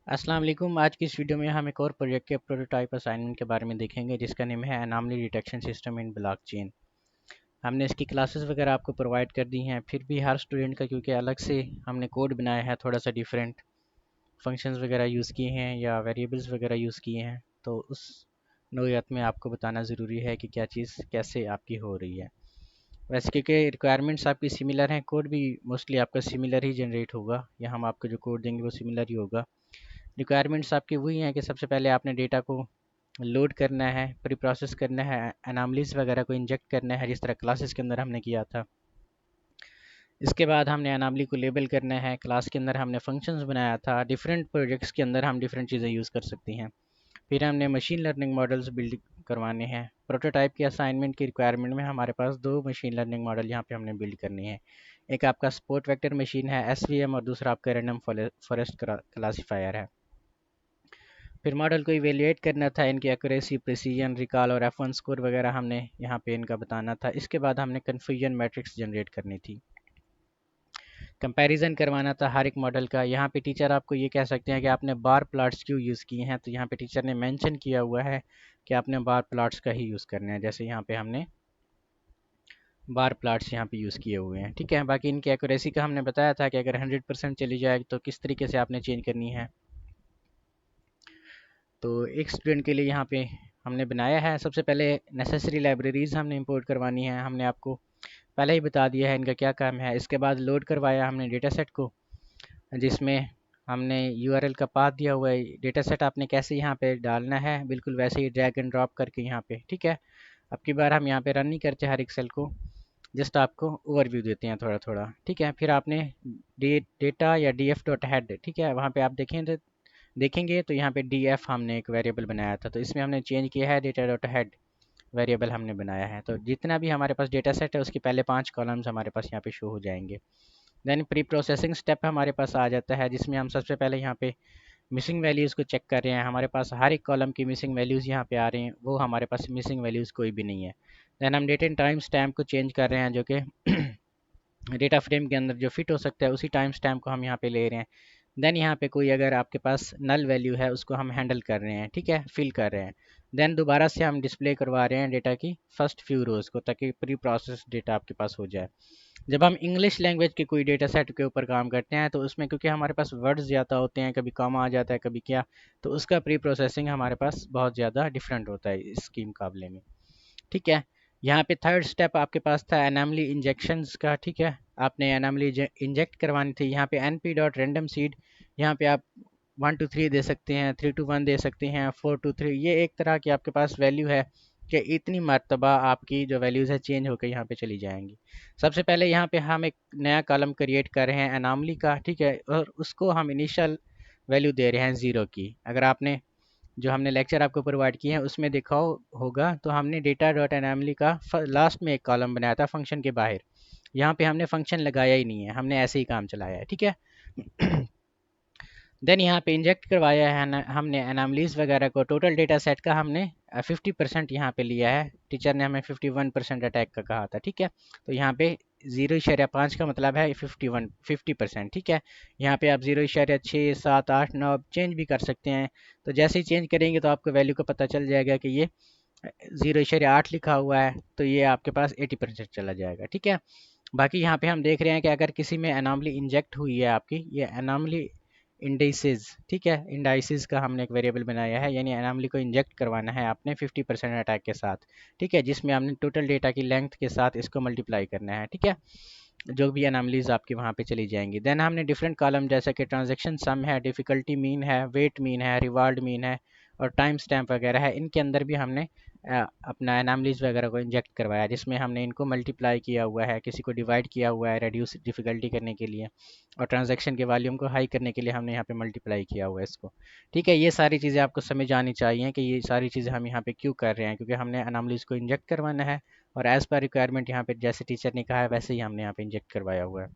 अस्सलाम वालेकुम। आज की इस वीडियो में हम एक और प्रोजेक्ट के प्रोटोटाइप असाइनमेंट के बारे में देखेंगे जिसका नेम है anomaly detection system in blockchain. हमने इसकी क्लासेस वगैरह आपको प्रोवाइड कर दी हैं, फिर भी हर स्टूडेंट का क्योंकि अलग से हमने कोड बनाया है, थोड़ा सा डिफरेंट फंक्शंस वगैरह यूज़ किए हैं या वेरिएबल्स वगैरह यूज़ किए हैं, तो उस नोयत में आपको बताना ज़रूरी है कि क्या चीज़ कैसे आपकी हो रही है। वैसे क्योंकि रिक्वायरमेंट्स आपकी सिमिलर हैं, कोड भी मोस्टली आपका सिमिलर ही जनरेट होगा या हम आपको जो कोड देंगे वो सिमिलर ही होगा। रिक्वायरमेंट्स आपकी वही हैं कि सबसे पहले आपने डेटा को लोड करना है, प्री प्रोसेस करना है, एनामलीज वगैरह को इंजेक्ट करना है जिस तरह क्लासेस के अंदर हमने किया था। इसके बाद हमने एनामली को लेबल करना है। क्लास के अंदर हमने फंक्शंस बनाया था। डिफरेंट प्रोजेक्ट्स के अंदर हम डिफरेंट चीज़ें यूज़ कर सकती हैं। फिर हमने मशीन लर्निंग मॉडल्स बिल्ड करवाने हैं। प्रोटोटाइप के असाइनमेंट की रिक्वायरमेंट में हमारे पास दो मशीन लर्निंग मॉडल यहाँ पे हमने बिल्ड करनी है। एक आपका स्पोर्ट वेक्टर मशीन है SVM, और दूसरा आपका रैंडम फॉरेस्ट क्लासीफायर है। फिर मॉडल को इवेल्युएट करना था, इनकी एक्यूरेसी, प्रिसीजन, रिकॉल और F1 स्कोर वगैरह हमने यहाँ पे इनका बताना था। इसके बाद हमने कन्फ्यूजन मैट्रिक्स जनरेट करनी थी, कंपैरिजन करवाना था हर एक मॉडल का। यहाँ पे टीचर आपको ये कह सकते हैं कि आपने बार प्लॉट्स क्यों यूज़ किए हैं, तो यहाँ पे टीचर ने मेंशन किया हुआ है कि आपने बार प्लॉट्स का ही यूज़ करना है। जैसे यहाँ पे हमने बार प्लॉट्स यहाँ पे यूज़ किए हुए हैं, ठीक है। बाकी इनकी एक्यूरेसी का हमने बताया था कि अगर 100% चली जाए तो किस तरीके से आपने चेंज करनी है। तो एक स्टूडेंट के लिए यहाँ पे हमने बनाया है। सबसे पहले नेसेसरी लाइब्रेरीज़ हमने इंपोर्ट करवानी है। हमने आपको पहले ही बता दिया है इनका क्या काम है। इसके बाद लोड करवाया हमने डेटा सेट को, जिसमें हमने URL का पाथ दिया हुआ है। डेटा सेट आपने कैसे यहाँ पे डालना है, बिल्कुल वैसे ही ड्रैग एंड ड्रॉप करके यहाँ पे, ठीक है। अब की बार हम यहाँ पे रन नहीं करते हर एक सेल को, जस्ट आपको ओवरव्यू देते हैं थोड़ा थोड़ा, ठीक है। फिर आपने डेटा या df.head, ठीक है, वहाँ पे आप देखेंगे तो यहाँ पे df हमने एक वेरिएबल बनाया था, तो इसमें हमने चेंज किया है data.head वेरिएबल हमने बनाया है। तो जितना भी हमारे पास डेटा सेट है उसके पहले 5 कॉलम्स हमारे पास यहाँ पे शो हो जाएंगे। देन प्री प्रोसेसिंग स्टेप हमारे पास आ जाता है, जिसमें हम सबसे पहले यहाँ पे मिसिंग वैल्यूज़ को चेक कर रहे हैं। हमारे पास हर एक कॉलम की मिसिंग वैल्यूज़ यहाँ पे आ रहे हैं, वो हमारे पास मिसिंग वैल्यूज़ कोई भी नहीं है। देन हम डेट एंड टाइम स्टैम्प को चेंज कर रहे हैं, जो कि डेटा फ्रेम के अंदर जो फिट हो सकता है उसी टाइम स्टैम्प को हम यहाँ पे ले रहे हैं। देन यहाँ पे कोई अगर आपके पास नल वैल्यू है उसको हम हैंडल कर रहे हैं, ठीक है, फिल कर रहे हैं। देन दोबारा से हम डिस्प्ले करवा रहे हैं डेटा की फर्स्ट फ्यू रोज़ को, ताकि प्री प्रोसेस डेटा आपके पास हो जाए। जब हम इंग्लिश लैंग्वेज के कोई डेटा सेट के ऊपर काम करते हैं तो उसमें क्योंकि हमारे पास वर्ड्स ज़्यादा होते हैं, कभी कॉमा आ जाता है कभी क्या, तो उसका प्री प्रोसेसिंग हमारे पास बहुत ज़्यादा डिफरेंट होता है इसके मुकाबले में, ठीक है। यहाँ पे थर्ड स्टेप आपके पास था एनामली इंजेक्शंस का, ठीक है। आपने एनामली इंजेक्ट करवानी थी। यहाँ पे np.random seed, यहाँ पे आप 1 to 3 दे सकते हैं, 3 to 1 दे सकते हैं, 4 to 3, ये एक तरह की आपके पास वैल्यू है कि इतनी मरतबा आपकी जो वैल्यूज़ है चेंज होकर यहाँ पे चली जाएंगी। सबसे पहले यहाँ पे हम एक नया कॉलम क्रिएट कर रहे हैं एनामली का, ठीक है, और उसको हम इनिशियल वैल्यू दे रहे हैं 0 की। अगर आपने जो हमने लेक्चर आपको प्रोवाइड किए हैं उसमें देखा होगा, तो हमने डेटा डॉट एनामली का लास्ट में एक कॉलम बनाया था फंक्शन के बाहर। यहाँ पे हमने फंक्शन लगाया ही नहीं है, हमने ऐसे ही काम चलाया है, ठीक है। देन यहाँ पे इंजेक्ट करवाया है हमने एनामलीज वगैरह को। टोटल डेटा सेट का हमने 50% यहाँ पे लिया है। टीचर ने हमें 51% अटैक का कहा था, ठीक है। तो यहाँ पे 0.5 का मतलब है 50%, ठीक है। यहाँ पे आप 0.6, 7, 8, 9 चेंज भी कर सकते हैं। तो जैसे ही चेंज करेंगे तो आपको वैल्यू का पता चल जाएगा कि ये 0.8 लिखा हुआ है, तो ये आपके पास 80% चला जाएगा, ठीक है। बाकी यहाँ पे हम देख रहे हैं कि अगर किसी में एनामली इंजेक्ट हुई है आपकी, ये एनामली इंडाइसिस, ठीक है, इंडाइसिस का हमने एक वेरिएबल बनाया है, यानी एनामली को इंजेक्ट करवाना है आपने 50% अटैक के साथ, ठीक है, जिसमें हमने टोटल डेटा की लेंथ के साथ इसको मल्टीप्लाई करना है, ठीक है। जो भी एनामलीज आपकी वहाँ पे चली जाएंगी। देन हमने डिफरेंट कॉलम जैसे कि ट्रांजैक्शन सम है, डिफ़िकल्टी मीन है, वेट मीन है, रिवार्ड मीन है और टाइम स्टैम्प वगैरह है, इनके अंदर भी हमने अपना एनामलीज वगैरह को इंजेक्ट करवाया, जिसमें हमने इनको मल्टीप्लाई किया हुआ है, किसी को डिवाइड किया हुआ है रेड्यूस डिफ़िकल्टी करने के लिए, और ट्रांजैक्शन के वॉल्यूम को हाई करने के लिए हमने यहाँ पे मल्टीप्लाई किया हुआ है इसको, ठीक है। ये सारी चीज़ें आपको समझ आनी चाहिए कि ये सारी चीज़ें हम यहाँ पे क्यों कर रहे हैं, क्योंकि हमने एनामलीज को इंजेक्ट करवाना है, और एज़ पर रिक्वायरमेंट यहाँ पे जैसे टीचर ने कहा है वैसे ही हमने यहाँ पे इंजेक्ट करवाया हुआ है।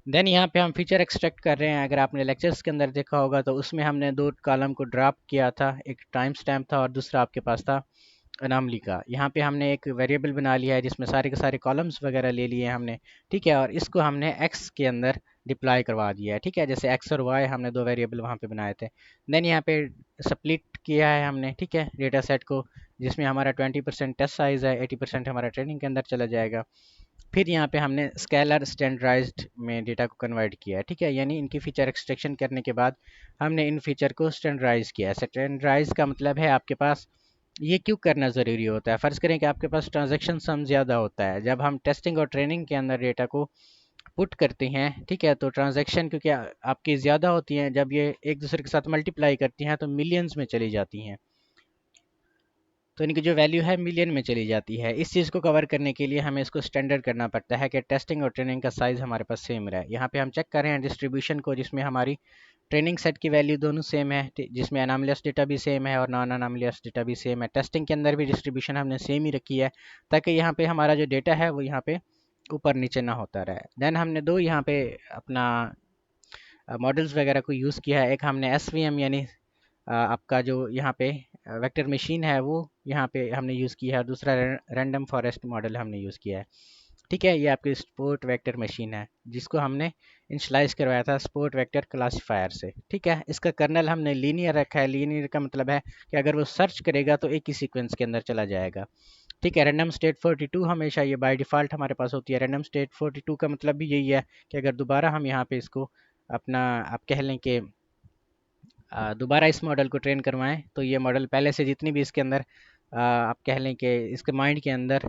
देन यहाँ पे हम फीचर एक्सट्रैक्ट कर रहे हैं। अगर आपने लेक्चर्स के अंदर देखा होगा तो उसमें हमने दो कॉलम को ड्रॉप किया था, एक टाइम स्टैम्प था और दूसरा आपके पास था अनामली का। यहाँ पे हमने एक वेरिएबल बना लिया है जिसमें सारे के सारे कॉलम्स वगैरह ले लिए हमने, ठीक है, और इसको हमने एक्स के अंदर डिप्लॉय करवा दिया है, ठीक है। जैसे एक्स और वाई हमने दो वेरिएबल वहाँ पे बनाए थे। देन यहाँ पे स्प्लिट किया है हमने, ठीक है, डेटा सेट को, जिसमें हमारा 20% टेस्ट साइज़ है, 80% हमारा ट्रेनिंग के अंदर चला जाएगा। फिर यहाँ पे हमने स्केलर स्टैंडर्डाइज्ड में डेटा को कन्वर्ट किया है, ठीक है, यानी इनकी फ़ीचर एक्सट्रैक्शन करने के बाद हमने इन फीचर को स्टैंडर्डाइज किया है। स्टैंडर्डाइज का मतलब है आपके पास ये क्यों करना ज़रूरी होता है। फ़र्ज़ करें कि आपके पास ट्रांजैक्शन सम ज़्यादा होता है, जब हम टेस्टिंग और ट्रेनिंग के अंदर डेटा को पुट करते हैं, ठीक है, तो ट्रांजैक्शन क्योंकि आपकी ज़्यादा होती हैं, जब ये एक दूसरे के साथ मल्टीप्लाई करती हैं तो मिलियंस में चली जाती हैं, तो इनकी जो वैल्यू है मिलियन में चली जाती है। इस चीज़ को कवर करने के लिए हमें इसको स्टैंडर्ड करना पड़ता है कि टेस्टिंग और ट्रेनिंग का साइज़ हमारे पास सेम रहे। यहाँ पे हम चेक कर रहे हैं डिस्ट्रीब्यूशन को, जिसमें हमारी ट्रेनिंग सेट की वैल्यू दोनों सेम है, जिसमें अनामलियस डेटा भी सेम है और नॉन अनामलियस डेटा भी सेम है। टेस्टिंग के अंदर भी डिस्ट्रीब्यूशन हमने सेम ही रखी है, ताकि यहाँ पे हमारा जो डेटा है वो यहाँ पे ऊपर नीचे ना होता रहे। देन हमने दो यहाँ पे अपना मॉडल्स वगैरह को यूज़ किया है। एक हमने एसवीएम यानी आपका जो यहाँ पे वेक्टर मशीन है वो यहाँ पे हमने यूज़ किया है, और दूसरा रैंडम फॉरेस्ट मॉडल हमने यूज़ किया है, ठीक है। ये आपकी स्पोर्ट वेक्टर मशीन है, जिसको हमने इनिशलाइज करवाया था स्पोर्ट वेक्टर क्लासिफायर से, ठीक है। इसका कर्नल हमने लीनियर रखा है। लीनियर का मतलब है कि अगर वो सर्च करेगा तो एक ही सीक्वेंस के अंदर चला जाएगा, ठीक है। रैंडम स्टेट 42 हमेशा ये बाय डिफ़ॉल्ट हमारे पास होती है। रैंडम स्टेट 42 का मतलब भी यही है कि अगर दोबारा हम यहाँ पे इसको अपना आप कह लें कि दोबारा इस मॉडल को ट्रेन करवाएं, तो ये मॉडल पहले से जितनी भी इसके अंदर आप कह लें कि इसके माइंड के अंदर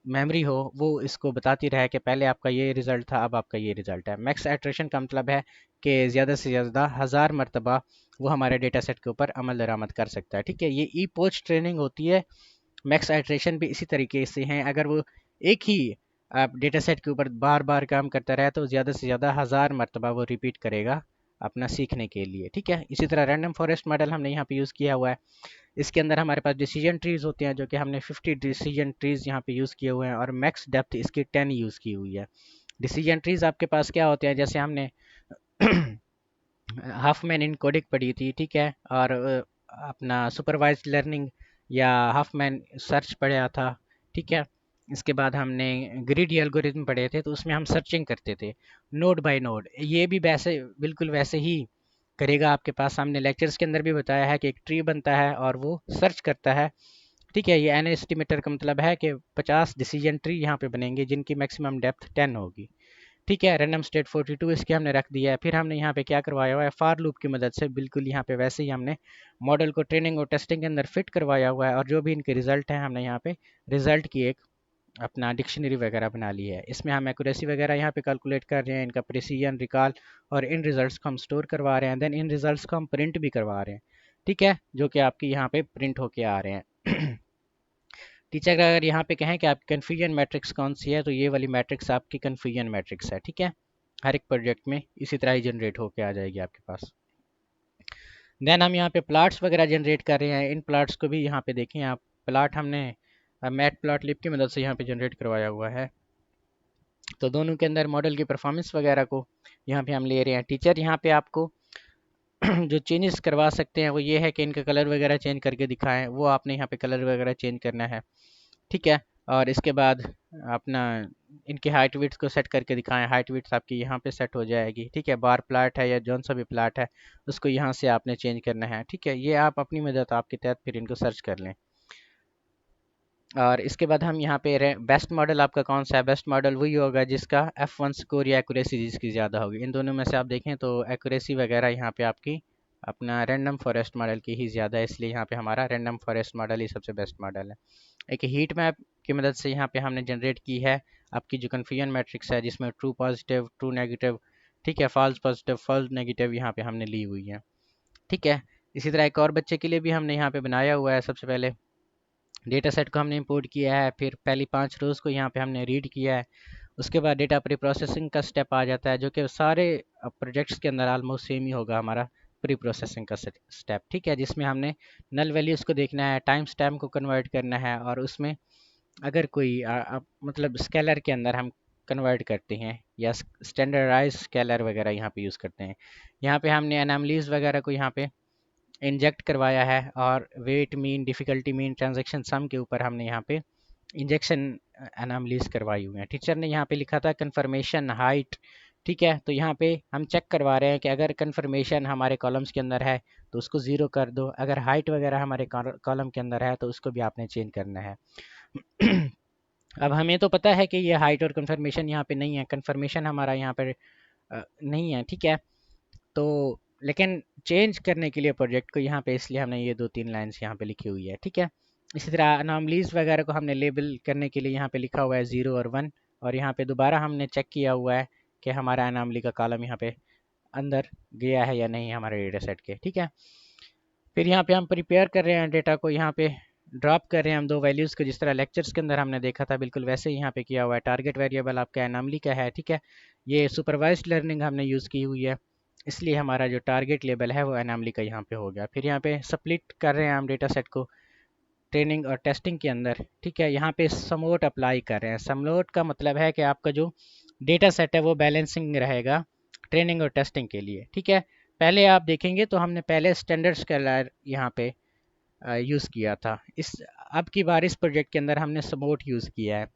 मेमोरी हो, वो इसको बताती रहे कि पहले आपका ये रिज़ल्ट था, अब आपका ये रिज़ल्ट है। मैक्स आइट्रेशन का मतलब है कि ज़्यादा से ज़्यादा 1000 मरतबा वो हमारे डेटा सेट के ऊपर अमल दरामद कर सकता है, ठीक है। ये ई पोस्ट ट्रेनिंग होती है। मैक्स आइट्रेशन भी इसी तरीके से हैं। अगर वो एक ही आप डेटा सेट के ऊपर बार बार काम करता रहे तो ज़्यादा से ज़्यादा 1000 मरतबा वो रिपीट करेगा अपना सीखने के लिए, ठीक है। इसी तरह रैंडम फॉरेस्ट मॉडल हमने यहाँ पे यूज़ किया हुआ है। इसके अंदर हमारे पास डिसीजन ट्रीज़ होते हैं, जो कि हमने 50 डिसीजन ट्रीज़ यहाँ पे यूज़ किए हुए हैं, और मैक्स डेप्थ इसकी 10 यूज़ की हुई है। डिसीजन ट्रीज़ आपके पास क्या होते हैं, जैसे हमने हाफ मैन इनकोडिंग पढ़ी थी, ठीक है, और अपना सुपरवाइज्ड लर्निंग या हाफ मैन सर्च पढ़ा था, ठीक है। इसके बाद हमने ग्रिडी एल्गोरिथम पढ़े थे, तो उसमें हम सर्चिंग करते थे नोड बाय नोड। ये भी वैसे बिल्कुल वैसे ही करेगा। आपके पास हमने लेक्चर्स के अंदर भी बताया है कि एक ट्री बनता है और वो सर्च करता है, ठीक है। ये एन एस्टिमेटर का मतलब है कि 50 डिसीजन ट्री यहाँ पे बनेंगे जिनकी मैक्सिमम डेप्थ 10 होगी, ठीक है। रैंडम स्टेट 42 इसके हमने रख दिया है। फिर हमने यहाँ पे क्या करवाया हुआ है, फार लूप की मदद से बिल्कुल यहाँ पे वैसे ही हमने मॉडल को ट्रेनिंग और टेस्टिंग के अंदर फिट करवाया हुआ है, और जो भी इनके रिजल्ट हैं हमने यहाँ पे रिजल्ट की एक अपना डिक्शनरी वगैरह बना ली है। इसमें हम एक्यूरेसी वगैरह यहाँ पे कैलकुलेट कर रहे हैं, इनका प्रिसीजन, रिकॉल, और इन रिजल्ट्स को हम स्टोर करवा रहे हैं। देन इन रिजल्ट्स को हम प्रिंट भी करवा रहे हैं, ठीक है, जो कि आपकी यहाँ पे प्रिंट होके आ रहे हैं। टीचर अगर यहाँ पे कहें कि आपकी कन्फ्यूजन मैट्रिक्स कौन सी है, तो ये वाली मैट्रिक्स आपकी कन्फ्यूजन मैट्रिक्स है, ठीक है। हर एक प्रोजेक्ट में इसी तरह ही जनरेट होके आ जाएगी आपके पास। देन हम यहाँ पे प्लाट्स वगैरह जनरेट कर रहे हैं। इन प्लाट्स को भी यहाँ पे देखें आप, प्लाट हमने मैट प्लॉट लिप की मदद से यहाँ पे जनरेट करवाया हुआ है। तो दोनों के अंदर मॉडल की परफॉर्मेंस वगैरह को यहाँ पे हम ले रहे हैं। टीचर यहाँ पे आपको जो चेंजेस करवा सकते हैं वो ये है कि इनका कलर वगैरह चेंज करके दिखाएं, वो आपने यहाँ पे कलर वगैरह चेंज करना है, ठीक है। और इसके बाद अपना इनके हाइट विड्थ को सेट करके दिखाएं। हाइट विड्थ आपकी यहाँ पे सेट हो जाएगी, ठीक है। बार प्लाट है या जौन सा भी प्लाट है उसको यहाँ से आपने चेंज करना है, ठीक है। ये आप अपनी मदद आपके तहत फिर इनको सर्च कर लें। और इसके बाद हम यहाँ पे बेस्ट मॉडल आपका कौन सा है, बेस्ट मॉडल वही होगा जिसका F1 स्कोर या एक्यूरेसी जिसकी ज़्यादा होगी। इन दोनों में से आप देखें तो एक्यूरेसी वगैरह यहाँ पे आपकी अपना रैंडम फॉरेस्ट मॉडल की ही ज़्यादा है, इसलिए यहाँ पे हमारा रैंडम फॉरेस्ट मॉडल ही सबसे बेस्ट मॉडल है। एक हीट मैप की मदद से यहाँ पे हमने जनरेट की है आपकी जो कन्फ्यूजन मैट्रिक्स है, जिसमें ट्रू पॉजिटिव, ट्रू नेगेटिव, ठीक है, फॉल्स पॉजिटिव, फॉल्स नेगेटिव यहाँ पे हमने ली हुई है, ठीक है। इसी तरह एक और बच्चे के लिए भी हमने यहाँ पे बनाया हुआ है। सबसे पहले डेटा सेट को हमने इंपोर्ट किया है, फिर पहली 5 रोज़ को यहाँ पे हमने रीड किया है। उसके बाद डेटा प्री प्रोसेसिंग का स्टेप आ जाता है, जो कि सारे प्रोजेक्ट्स के अंदर ऑलमोस्ट सेम ही होगा हमारा प्री प्रोसेसिंग का स्टेप, ठीक है, जिसमें हमने नल वैल्यूज़ को देखना है, टाइम स्टैम्प को कन्वर्ट करना है, और उसमें अगर कोई मतलब स्केलर के अंदर हम कन्वर्ट करते हैं या स्टैंडर्डाइज स्केलर वगैरह यहाँ पे यूज़ करते हैं। यहाँ पे हमने एनामलीज वगैरह को यहाँ पे इंजेक्ट करवाया है, और weight mean, difficulty mean, transaction sum के ऊपर हमने यहाँ पे इंजेक्शन एनामलीज करवाई हुई हैं। टीचर ने यहाँ पे लिखा था कन्फर्मेशन, हाइट, ठीक है, तो यहाँ पे हम चेक करवा रहे हैं कि अगर कन्फर्मेशन हमारे कॉलम्स के अंदर है तो उसको ज़ीरो कर दो, अगर हाइट वगैरह हमारे कॉलम के अंदर है तो उसको भी आपने चेंज करना है। अब हमें तो पता है कि ये हाइट और कन्फर्मेशन यहाँ पे नहीं है, कन्फर्मेशन हमारा यहाँ पर नहीं है, ठीक है। तो लेकिन चेंज करने के लिए प्रोजेक्ट को यहाँ पे, इसलिए हमने ये 2-3 लाइंस यहाँ पे लिखी हुई है, ठीक है। इसी तरह अनॉमलीज वगैरह को हमने लेबल करने के लिए यहाँ पे लिखा हुआ है 0 और 1, और यहाँ पे दोबारा हमने चेक किया हुआ है कि हमारा अनॉमली का कॉलम यहाँ पे अंदर गया है या नहीं हमारे डेटा सेट के, ठीक है। फिर यहाँ पे हम प्रिपेयर कर रहे हैं डेटा को, यहाँ पे ड्रॉप कर रहे हैं हम दो वैल्यूज़ को, जिस तरह लेक्चर्स के अंदर हमने देखा था बिल्कुल वैसे ही यहाँ पे किया हुआ है। टारगेट वेरिएबल आपका एनॉमली का है, ठीक है। ये सुपरवाइज्ड लर्निंग हमने यूज़ की हुई है, इसलिए हमारा जो टारगेट लेबल है वो एनॉमली का यहाँ पे हो गया। फिर यहाँ पे स्प्लिट कर रहे हैं हम डेटा सेट को ट्रेनिंग और टेस्टिंग के अंदर, ठीक है। यहाँ पे समोट अप्लाई कर रहे हैं। समोट का मतलब है कि आपका जो डेटा सेट है वो बैलेंसिंग रहेगा ट्रेनिंग और टेस्टिंग के लिए, ठीक है। पहले आप देखेंगे तो हमने पहले स्टैंडर्ड स्केलर यहाँ पे यूज़ किया था। इस अब की बार इस प्रोजेक्ट के अंदर हमने समोट यूज़ किया है।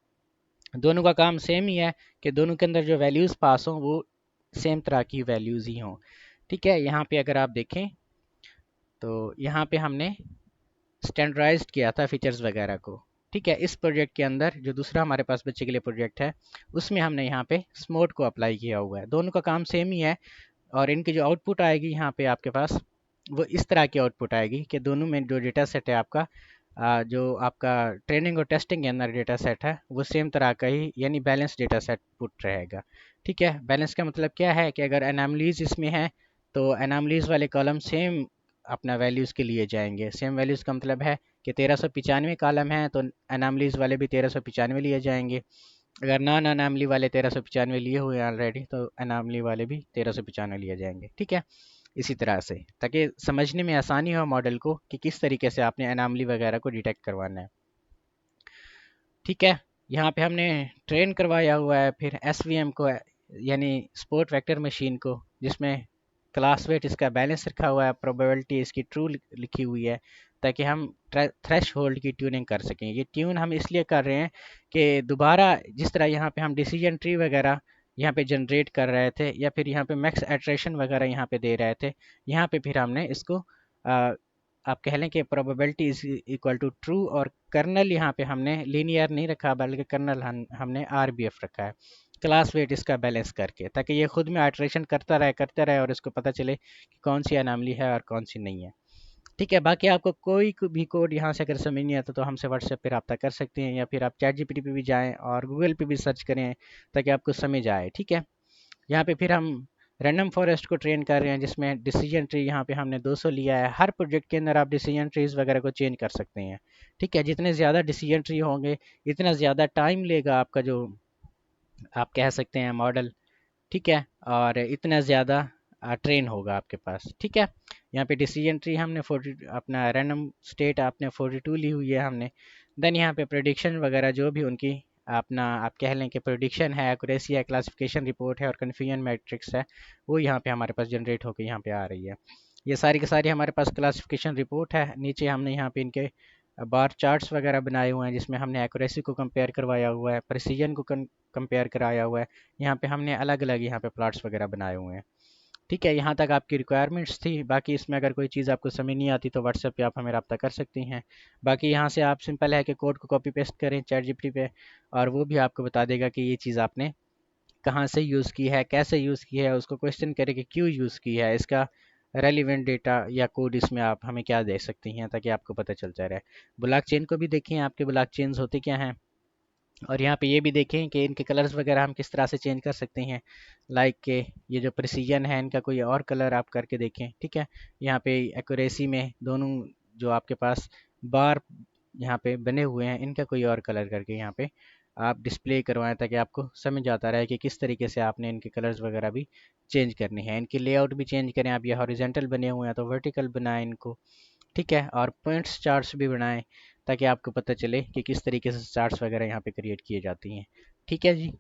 दोनों का काम सेम ही है कि दोनों के अंदर जो वैल्यूज़ पास हों वो सेम तरह की वैल्यूज़ ही हों, ठीक है। यहाँ पे अगर आप देखें तो यहाँ पे हमने स्टैंडर्डाइज्ड किया था फीचर्स वगैरह को, ठीक है। इस प्रोजेक्ट के अंदर जो दूसरा हमारे पास बच्चे के लिए प्रोजेक्ट है उसमें हमने यहाँ पे स्मोट को अप्लाई किया हुआ है। दोनों का काम सेम ही है, और इनकी जो आउटपुट आएगी यहाँ पे आपके पास वो इस तरह की आउटपुट आएगी कि दोनों में जो डेटा सेट है आपका जो आपका ट्रेनिंग और टेस्टिंग के अंदर डेटा सेट है वो सेम तरह का ही, यानी बैलेंस डेटा सेट पुट रहेगा, ठीक है। बैलेंस का मतलब क्या है कि अगर एनामलीज इसमें है तो एनामलीज वाले कॉलम सेम अपना वैल्यूज़ के लिए जाएंगे। सेम वैल्यूज़ का मतलब है कि 1395 कॉलम है तो एनामलीज वाले भी 1395 लिए जाएंगे। अगर नॉन अनामली वाले 1395 लिए हुए हैं ऑलरेडी तो अनामली वाले भी 1395 लिए जाएंगे, ठीक है। इसी तरह से ताकि समझने में आसानी हो मॉडल को कि किस तरीके से आपने अनामली वगैरह को डिटेक्ट करवाना है, ठीक है। यहाँ पे हमने ट्रेन करवाया हुआ है फिर एसवीएम को, यानी स्पोर्ट वेक्टर मशीन को, जिसमें क्लास वेट इसका बैलेंस रखा हुआ है, प्रोबेबिलिटी इसकी ट्रू लिखी हुई है, ताकि हम थ्रेश होल्ड की ट्यूनिंग कर सकें। ये ट्यून हम इसलिए कर रहे हैं कि दोबारा जिस तरह यहाँ पे हम डिसीजन ट्री वगैरह यहाँ पे जनरेट कर रहे थे या फिर यहाँ पे मैक्स एट्रेशन वगैरह यहाँ पे दे रहे थे, यहाँ पे फिर हमने इसको आप कह लें कि probability is equal to true, और कर्नल यहाँ पे हमने लीनियर नहीं रखा बल्कि कर्नल हमने आरबीएफ रखा है, क्लास वेट इसका बैलेंस करके, ताकि ये खुद में आइट्रेशन करता रहे और इसको पता चले कि कौन सी अनामली है और कौन सी नहीं है, ठीक है। बाकी आपको कोई भी कोड यहाँ से अगर समझ नहीं आता तो हमसे व्हाट्सएप पे रब्ता कर सकते हैं, या फिर आप चैट जीपीटी पे भी जाएं और गूगल पे भी सर्च करें ताकि आपको समझ आए, ठीक है। यहाँ पे फिर हम रैंडम फॉरेस्ट को ट्रेन कर रहे हैं, जिसमें डिसीजन ट्री यहाँ पे हमने 200 लिया है। हर प्रोजेक्ट के अंदर आप डिसीजन ट्रीज वगैरह को चेंज कर सकते हैं, ठीक है। जितने ज़्यादा डिसीजन ट्री होंगे इतना ज़्यादा टाइम लेगा आपका जो आप कह सकते हैं मॉडल, ठीक है, और इतना ज़्यादा ट्रेन होगा आपके पास, ठीक है। यहाँ पे डिसीजन ट्री हमने 40 अपना रैंडम स्टेट आपने 42 ली हुई है हमने। देन यहाँ पे प्रेडिक्शन वगैरह जो भी उनकी अपना आप कह लें कि प्रेडिक्शन है, एक्यूरेसी है, क्लासिफिकेशन रिपोर्ट है और कन्फ्यूजन मैट्रिक्स है, वो यहाँ पे हमारे पास जनरेट होकर यहाँ पे आ रही है। ये सारी की सारी हमारे पास क्लासिफिकेशन रिपोर्ट है। नीचे हमने यहाँ पे इनके बार चार्ट्स वगैरह बनाए हुए हैं, जिसमें हमने एक्यूरेसी को कंपेयर करवाया हुआ है, प्रिसीजन को कंपेयर कराया हुआ है। यहाँ पे हमने अलग अलग यहाँ पे प्लॉट्स वगैरह बनाए हुए हैं, ठीक है। यहाँ तक आपकी रिक्वायरमेंट्स थी। बाकी इसमें अगर कोई चीज़ आपको समझ नहीं आती तो व्हाट्सएप पे आप हमें रब्ता कर सकती हैं। बाकी यहाँ से आप सिंपल है कि कोड को कॉपी पेस्ट करें चैट जीपीटी पे, और वो भी आपको बता देगा कि ये चीज़ आपने कहाँ से यूज़ की है, कैसे यूज़ की है, उसको क्वेश्चन करें कि क्यों यूज़ की है, इसका रेलिवेंट डेटा या कोड इसमें आप हमें क्या दे सकती हैं ताकि आपको पता चलता रहे। ब्लॉकचेन को भी देखें आपके ब्लॉकचेन्स होते क्या हैं, और यहाँ पे ये भी देखें कि इनके कलर्स वगैरह हम किस तरह से चेंज कर सकते हैं। लाइक के ये जो प्रिसीजन है इनका कोई और कलर आप करके देखें, ठीक है। यहाँ पे एक्यूरेसी में दोनों जो आपके पास बार यहाँ पे बने हुए हैं इनका कोई और कलर करके यहाँ पे आप डिस्प्ले करवाएं, ताकि आपको समझ आता रहे कि किस तरीके से आपने इनके कलर्स वगैरह भी चेंज करने हैं। इनकी लेआउट भी चेंज करें। आप ये हॉरिजेंटल बने हुए हैं तो वर्टिकल बनाएं इनको, ठीक है। और पॉइंट्स चार्ट्स भी बनाएं ताकि आपको पता चले कि किस तरीके से चार्ट्स वगैरह यहाँ पे क्रिएट किए जाती हैं, ठीक है जी।